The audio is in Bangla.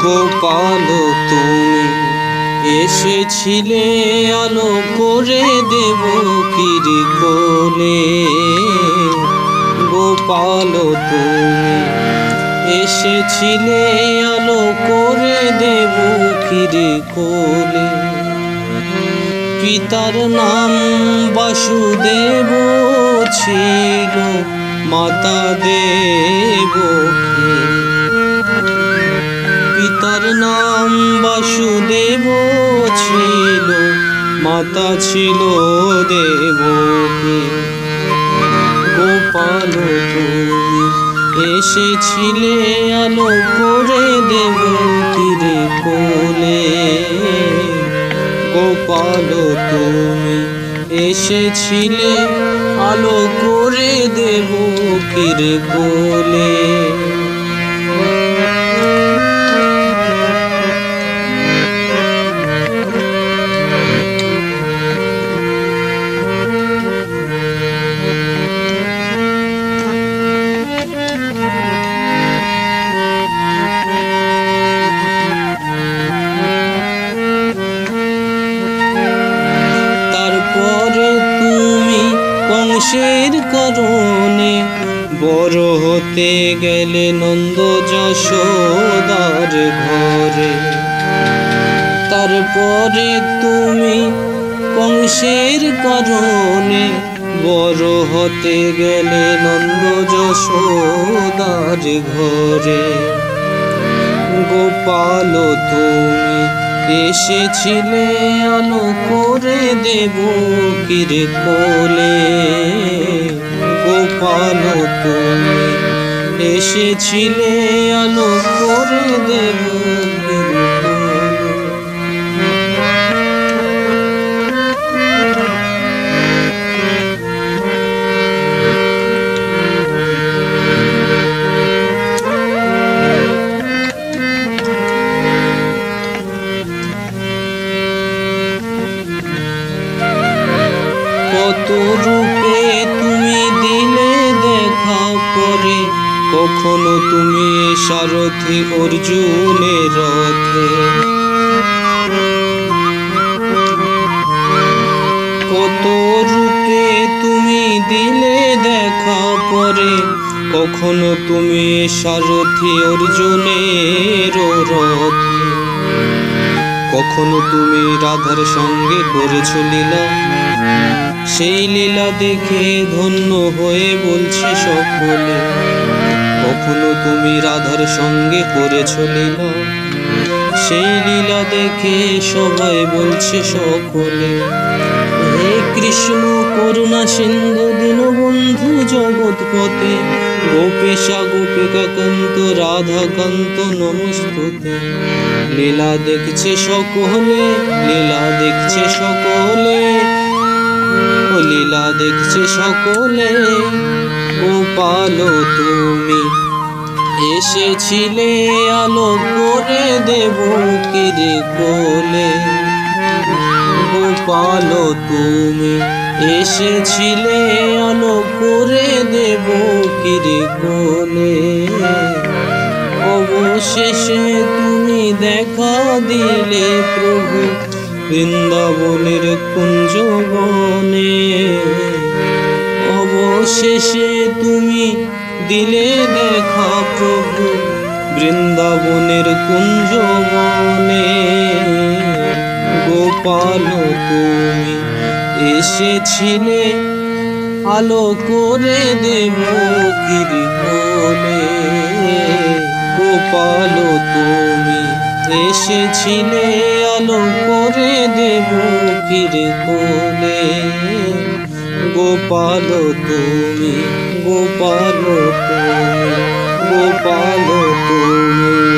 গোপাল তুমি এসেছিলে আলো করে দেবকীর কোলে। গোপাল তুমি এসেছিলে আলো করে দেবকীর কোলে। পিতার নাম বাসুদেব ছিল মাতা দেবকী। পিতার নাম বাসুদেব ছিল মাতা ছিল দেবকী। গোপাল তুমি এসেছিলে আলো করে দেবকীর কোলে। গোপাল তুমি এসেছিলে আলো করে দেবকীর কোলে। কংসের কারণে বড় হতে গেলে নন্দ যশোদার ঘরে। তারপরে তুমি কংসের কারণে বড় হতে গেলে নন্দ যশোদার ঘরে। গোপাল তুমি এসেছিলে আলো করে দেবকীর কোলে। গোপাল তুমি এসেছিলে আলো করে দেবকীর কোলে। কত রূপে তুমি দিলে দেখা পরে, কখনো তুমি সারথি অর্জুনের রথে। কত রূপে তুমি দিলে দেখা পরে, কখনো তুমি সারথি অর্জুনের রথে। কখনো তুমি রাধার সঙ্গে করেছ লীলা, সেই লীলা দেখে ধন্য হয়ে বলছে সকলে। কখনো তুমি রাধার সঙ্গে করেছ লীলা, সেই লীলা দেখে সবাই বলছে সকলে। হে কৃষ্ণ করুণা সিন্ধু দীনবন্ধু জগৎপতে, গোপেশা গোপিকা কান্ত রাধা কান্ত নমস্তুতে। লীলা দেখছে সকলে, লীলা দেখছে সকলে, লীলা দেখছে সকলে। গোপাল তুমি এসেছিলে আলো করে দেবকীর কোলে। গোপাল তুমি এসেছিলে আলো করে দেবকীর কোলে। অবশেষে তুমি দেখা দিলে প্রভু বৃন্দাবনের কুঞ্জবনে। অবশেষে তুমি দিলে দেখা প্রভু বৃন্দাবনের কুঞ্জবনে। গোপাল তুমি এসেছিলে আলো করে দেবকীর কোলে। গোপাল তুমি এসেছিলে আলো করে দেবকীর কোলে। গোপাল তুমি, গোপাল তুমি, গোপাল তুমি।